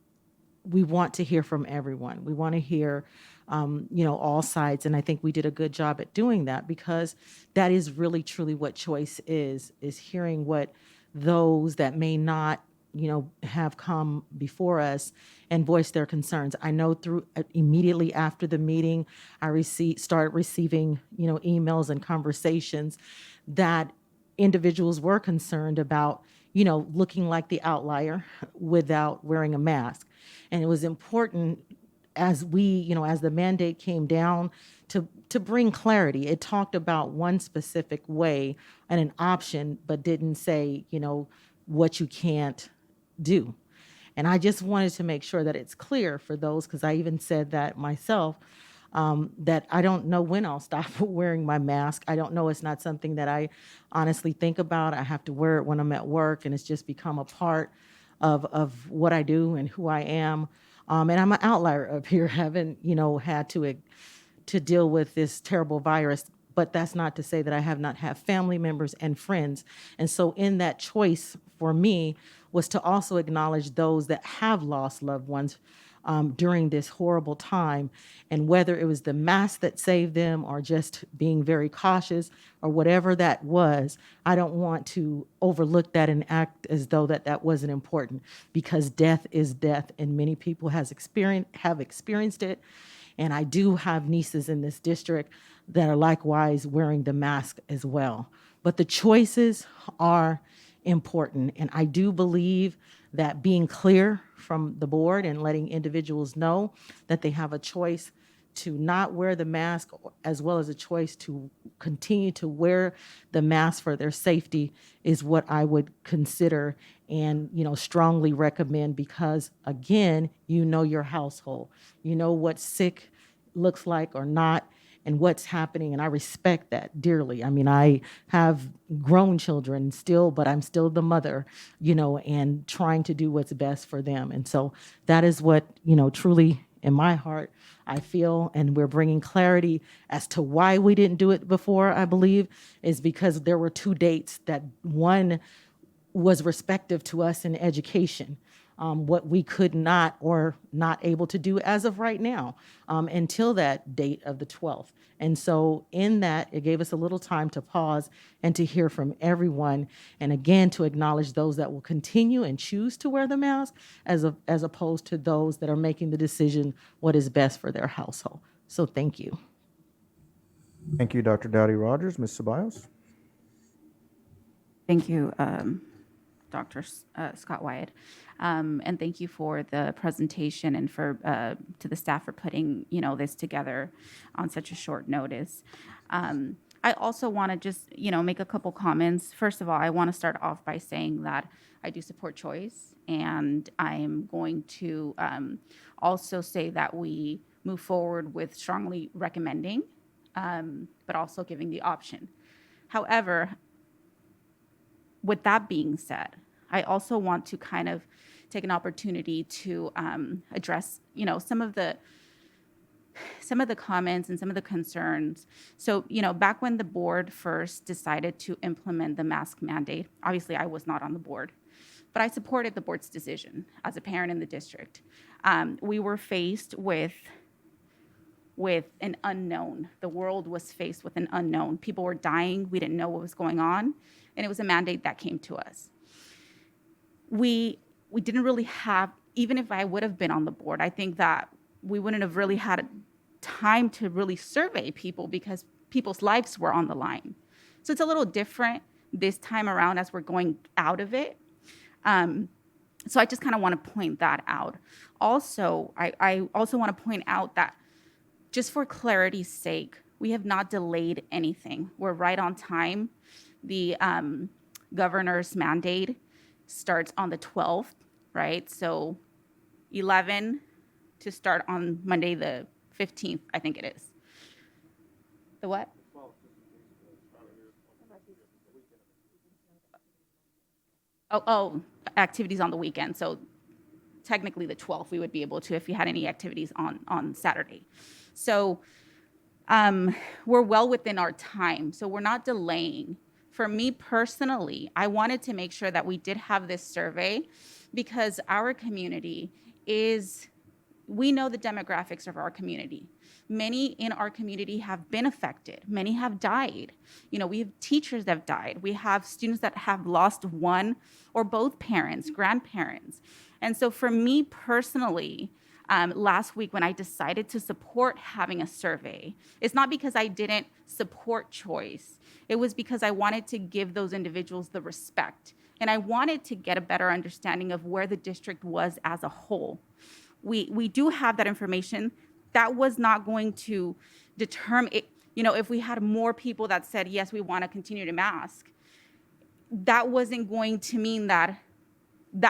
S2: we want to hear from everyone. We want to hear, all sides, and I think we did a good job at doing that because that is really truly what choice is hearing what those that may not have come before us and voiced their concerns. I know immediately after the meeting, I started receiving, emails and conversations that individuals were concerned about, looking like the outlier without wearing a mask. And it was important as as the mandate came down to bring clarity. It talked about one specific way and an option, but didn't say, what you can't do. And I just wanted to make sure that it's clear for those, because I even said that myself, that I don't know when I'll stop wearing my mask. I don't know. It's not something that I honestly think about. I have to wear it when I'm at work, and it's just become a part of what I do and who I am. And I'm an outlier up here, haven't, had to deal with this terrible virus. But that's not to say that I have not had family members and friends. And so in that choice for me was to also acknowledge those that have lost loved ones during this horrible time. And whether it was the mask that saved them or just being very cautious or whatever that was, I don't want to overlook that and act as though that wasn't important, because death is death and many people have experienced it. And I do have nieces in this district that are likewise wearing the mask as well. But the choices are important. And I do believe that being clear from the board and letting individuals know that they have a choice to not wear the mask, as well as a choice to continue to wear the mask for their safety, is what I would consider and strongly recommend, because again, your household, what sick looks like or not, and what's happening, and I respect that dearly. I mean, I have grown children still, but I'm still the mother, and trying to do what's best for them. And so that is what, truly in my heart, I feel, and we're bringing clarity as to why we didn't do it before, I believe, is because there were two dates that one was respective to us in education, what we could not or not able to do as of right now until that date of the 12th. And so in that, it gave us a little time to pause and to hear from everyone. And again, to acknowledge those that will continue and choose to wear the mask as opposed to those that are making the decision what is best for their household. So thank you.
S1: Thank you, Dr. Dowdy Rogers. Ms. Ceballos?
S21: Thank you, Dr. Scott Wyatt. And thank you for the presentation and for to the staff for putting this together on such a short notice. I also want to just make a couple comments. First of all, I want to start off by saying that I do support choice, and I am going to also say that we move forward with strongly recommending, but also giving the option. However, with that being said, I also want to kind of take an opportunity to address, some of the comments and some of the concerns. So, back when the board first decided to implement the mask mandate, obviously I was not on the board, but I supported the board's decision as a parent in the district. We were faced with an unknown. The world was faced with an unknown. People were dying. We didn't know what was going on. And it was a mandate that came to us. We didn't really have, even if I would have been on the board, I think that we wouldn't have really had time to really survey people because people's lives were on the line. So it's a little different this time around as we're going out of it. So I just kind of want to point that out. Also, I also want to point out that just for clarity's sake, we have not delayed anything. We're right on time. The governor's mandate starts on the 12th, right? So 11 to start on Monday the 15th, I think it is. The what? Oh, activities on the weekend. So technically the 12th, we would be able to if you had any activities on Saturday. So we're well within our time. So we're not delaying. For me personally, I wanted to make sure that we did have this survey because our community we know the demographics of our community. Many in our community have been affected. Many have died. We have teachers that have died. We have students that have lost one or both parents, grandparents. And so for me personally, last week when I decided to support having a survey, it's not because I didn't support choice. It was because I wanted to give those individuals the respect. And I wanted to get a better understanding of where the district was as a whole. We do have that information. That was not going to determine it. If we had more people that said, yes, we want to continue to mask, that wasn't going to mean that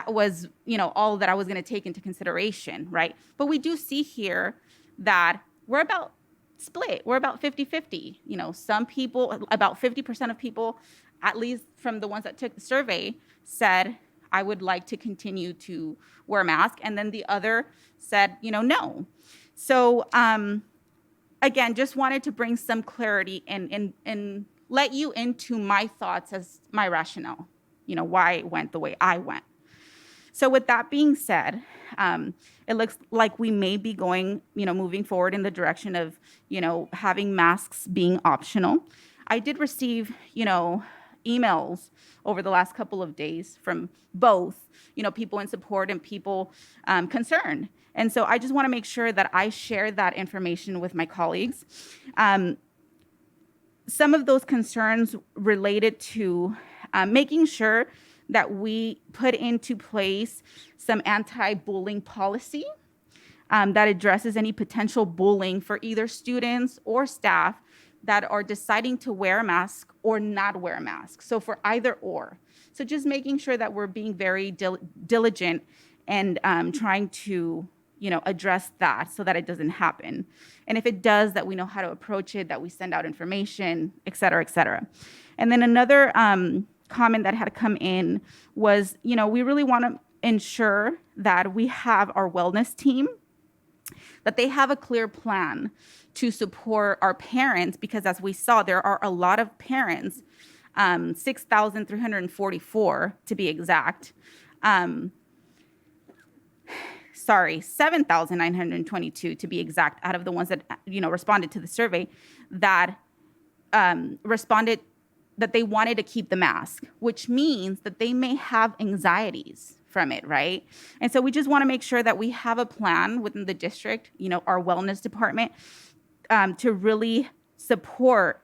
S21: was, all that I was going to take into consideration, right? But we do see here that we're about split. We're about 50-50. Some people, about 50% of people, at least from the ones that took the survey, said, I would like to continue to wear a mask. And then the other said, no. So again, just wanted to bring some clarity and let you into my thoughts as my rationale, why I went the way I went. So with that being said, it looks like we may be going, moving forward in the direction of, having masks being optional. I did receive, emails over the last couple of days from both, people in support and people concerned. And so I just want to make sure that I share that information with my colleagues. Some of those concerns related to making sure that we put into place some anti-bullying policy that addresses any potential bullying for either students or staff that are deciding to wear a mask or not wear a mask. So for either or. So just making sure that we're being very diligent and trying to address that so that it doesn't happen. And if it does, that we know how to approach it, that we send out information, et cetera, et cetera. And then another comment that had come in was, we really want to ensure that we have our wellness team that they have a clear plan to support our parents, because as we saw, there are a lot of parents, 6,344 to be exact. 7,922 to be exact, out of the ones that responded to the survey, that responded that they wanted to keep the mask, which means that they may have anxieties from it, right? And so we just want to make sure that we have a plan within the district, our wellness department, to really support,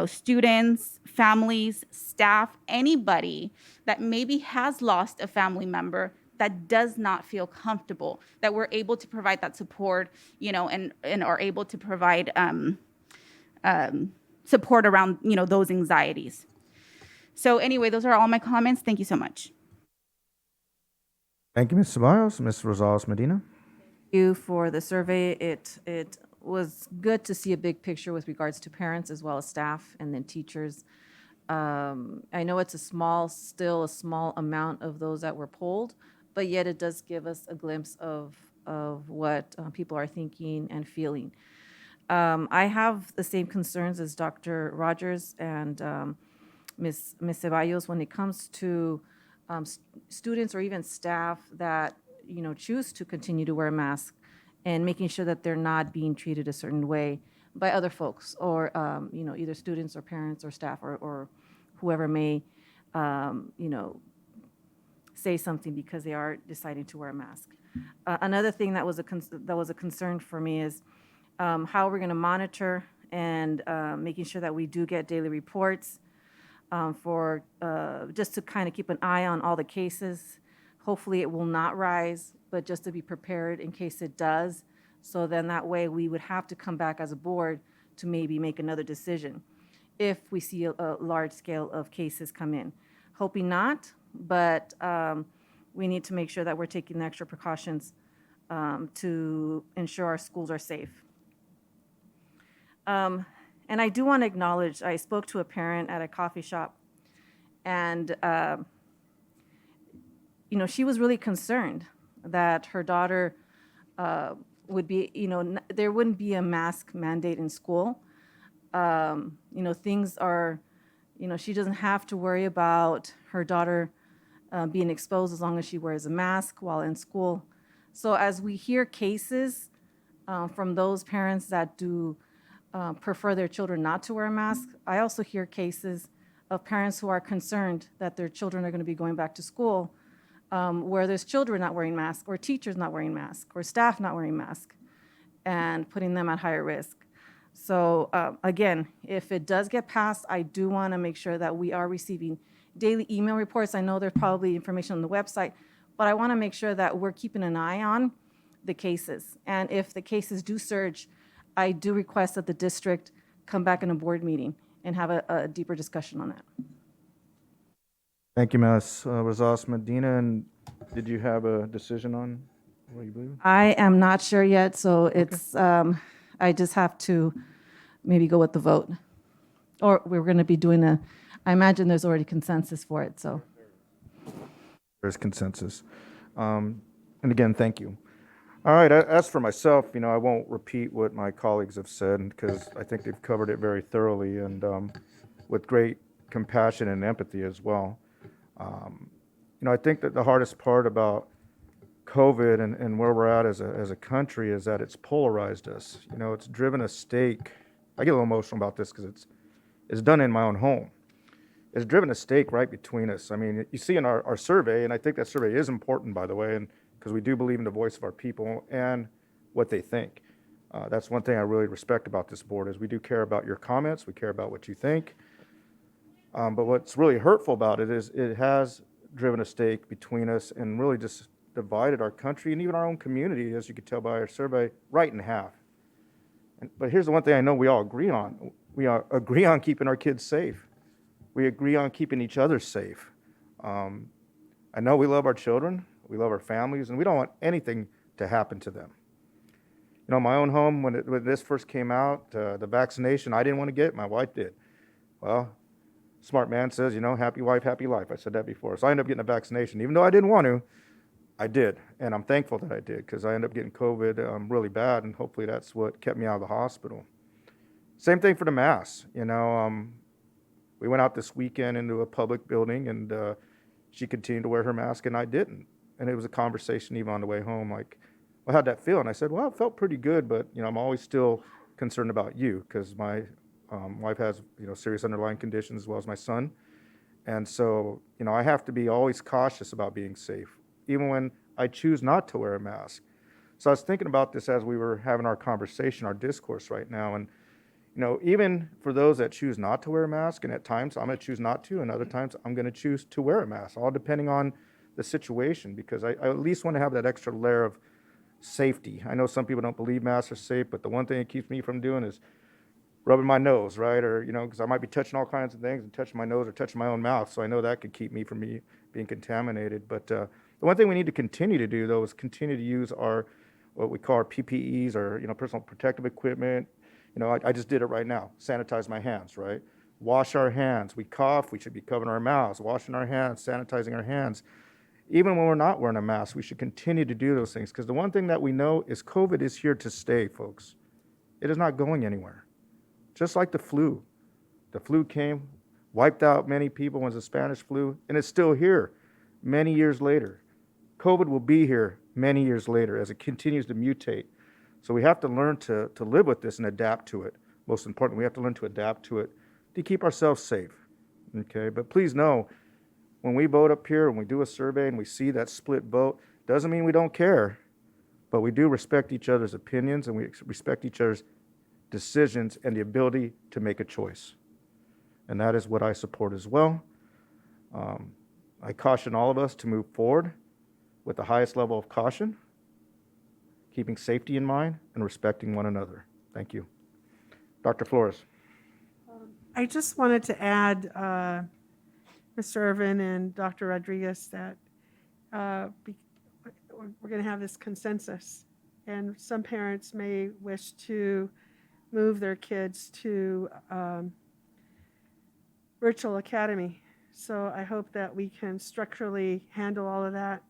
S21: students, families, staff, anybody that maybe has lost a family member that does not feel comfortable, that we're able to provide that support, and are able to provide support around, those anxieties. So anyway, those are all my comments. Thank you so much.
S1: Thank you, Ms. Ceballos. Ms. Rosales Medina.
S12: You for the survey. It was good to see a big picture with regards to parents as well as staff and then teachers. I know it's still a small amount of those that were polled, but yet it does give us a glimpse of what people are thinking and feeling. I have the same concerns as Dr. Rogers and Ms. Ceballos when it comes to students or even staff that choose to continue to wear a mask, and making sure that they're not being treated a certain way by other folks, or either students or parents or staff or whoever may say something because they are deciding to wear a mask. Another thing that was a concern for me is how we're going to monitor and making sure that we do get daily reports for just to kind of keep an eye on all the cases. Hopefully it will not rise, but just to be prepared in case it does. So then that way we would have to come back as a board to maybe make another decision if we see a large scale of cases come in. Hoping not, but we need to make sure that we're taking the extra precautions to ensure our schools are safe. And I do want to acknowledge, I spoke to a parent at a coffee shop, and she was really concerned that her daughter would be, there wouldn't be a mask mandate in school. Things are, she doesn't have to worry about her daughter being exposed as long as she wears a mask while in school. So as we hear cases from those parents that do prefer their children not to wear a mask, I also hear cases of parents who are concerned that their children are going to be going back to school where there's children not wearing masks, or teachers not wearing masks, or staff not wearing masks, and putting them at higher risk. So again, if it does get passed, I do want to make sure that we are receiving daily email reports. I know there's probably information on the website, but I want to make sure that we're keeping an eye on the cases. And if the cases do surge, I do request that the district come back in a board meeting and have a deeper discussion on that.
S1: Thank you, Ms. Rosales Medina. And did you have a decision on what you believe?
S12: I am not sure yet, so it's, I just have to maybe go with the vote. Or we're going to be doing I imagine there's already consensus for it, so.
S1: There's consensus. And again, thank you. All right, as for myself, I won't repeat what my colleagues have said because I think they've covered it very thoroughly and with great compassion and empathy as well. I think that the hardest part about COVID and where we're at as a country is that it's polarized us. It's driven a stake. I get a little emotional about this because it's done in my own home. It's driven a stake right between us. I mean, you see in our survey, and I think that survey is important, by the way, and because we do believe in the voice of our people and what they think. That's one thing I really respect about this board is we do care about your comments. We care about what you think. But what's really hurtful about it is it has driven a stake between us and really just divided our country and even our own community, as you could tell by our survey, right in half. But here's the one thing I know we all agree on. We agree on keeping our kids safe. We agree on keeping each other safe. I know we love our children, we love our families, and we don't want anything to happen to them. My own home, when this first came out, the vaccination, I didn't want to get it, my wife did. Well, smart man says, happy wife, happy life. I said that before. So I ended up getting a vaccination, even though I didn't want to. I did, and I'm thankful that I did because I ended up getting COVID really bad, and hopefully that's what kept me out of the hospital. Same thing for the mask. We went out this weekend into a public building, and she continued to wear her mask, and I didn't. And it was a conversation even on the way home, like, well, how'd that feel? And I said, well, it felt pretty good, but I'm always still concerned about you because my wife has serious underlying conditions as well as my son, and so I have to be always cautious about being safe, even when I choose not to wear a mask. So I was thinking about this as we were having our conversation, our discourse right now, and even for those that choose not to wear a mask, and at times I'm going to choose not to, and other times I'm going to choose to wear a mask, all depending on the situation, because I at least want to have that extra layer of safety. I know some people don't believe masks are safe, but the one thing it keeps me from doing is rubbing my nose, right? Or, because I might be touching all kinds of things and touching my nose or touching my own mouth, so I know that could keep me from being contaminated. But the one thing we need to continue to do, though, is continue to use what we call our PPEs, or personal protective equipment. I just did it right now. Sanitize my hands, right? Wash our hands. We cough, we should be covering our mouths, washing our hands, sanitizing our hands. Even when we're not wearing a mask, we should continue to do those things, because the one thing that we know is COVID is here to stay, folks. It is not going anywhere. Just like the flu. The flu came, wiped out many people when it was the Spanish flu, and it's still here many years later. COVID will be here many years later as it continues to mutate. So we have to learn to live with this and adapt to it. Most importantly, we have to learn to adapt to it to keep ourselves safe. Okay, but please know, when we vote up here and we do a survey and we see that split vote, doesn't mean we don't care, but we do respect each other's opinions and we respect each other's decisions and the ability to make a choice. And that is what I support as well. I caution all of us to move forward with the highest level of caution, keeping safety in mind and respecting one another. Thank you. Dr. Flores.
S3: I just wanted to add, Mr. Irvin and Dr. Rodriguez, that we're going to have this consensus, and some parents may wish to move their kids to virtual academy. So I hope that we can structurally handle all of that.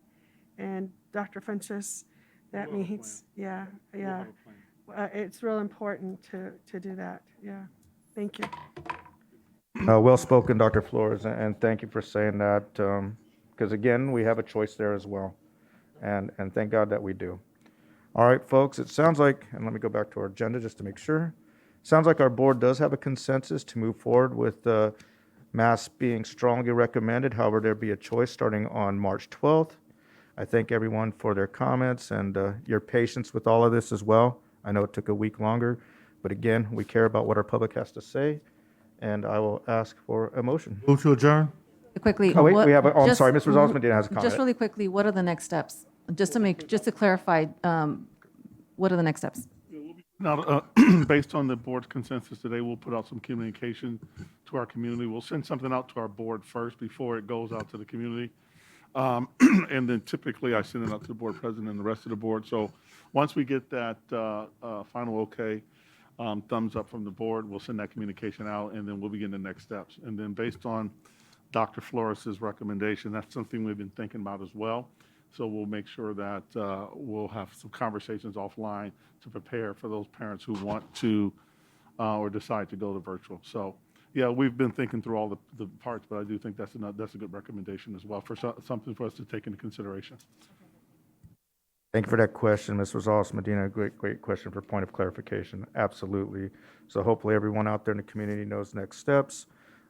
S3: And Dr. Funches, that means, it's real important to do that. Yeah, thank you.
S1: Well spoken, Dr. Flores, and thank you for saying that, because again, we have a choice there as well, and thank God that we do. All right, folks, it sounds like, and let me go back to our agenda just to make sure. Sounds like our board does have a consensus to move forward with masks being strongly recommended. However, there be a choice starting on March 12th. I thank everyone for their comments and your patience with all of this as well. I know it took a week longer, but again, we care about what our public has to say, and I will ask for a motion.
S13: Move to adjourn.
S12: Quickly.
S1: Oh, wait,
S12: what-
S1: we have, I'm
S12: just-
S1: sorry, Mr. Zalzman has a comment.
S12: Just really quickly, what are the next steps? Just to clarify, what are the next steps?
S13: Now, based on the board's consensus today, we'll put out some communication to our community. We'll send something out to our board first before it goes out to the community. And then typically I send it out to the board president and the rest of the board. So once we get that final okay, thumbs up from the board, we'll send that communication out, and then we'll begin the next steps. And then based on Dr. Flores's recommendation, that's something we've been thinking about as well. So we'll make sure that we'll have some conversations offline to prepare for those parents who want to or decide to go to virtual. So yeah, we've been thinking through all the parts, but I do think that's a good recommendation as well for something for us to take into consideration.
S1: Thank you for that question, Ms. Rosales-Medina. Great question for point of clarification. Absolutely. So hopefully everyone out there in the community knows next steps.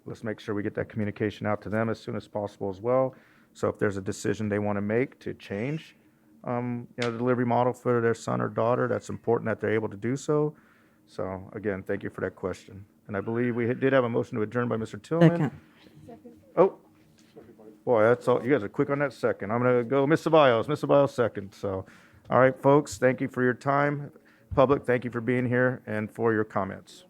S1: Let's make sure we get that communication out to them as soon as possible as well. So if there's a decision they want to make to change, the delivery model for their son or daughter, that's important that they're able to do so. So again, thank you for that question. And I believe we did have a motion to adjourn by Mr. Tillman. Oh, boy, that's all. You guys are quick on that second. I'm going to go Ms. Ceballos. Ms. Ceballos second. So, all right, folks, thank you for your time. Public, thank you for being here and for your comments.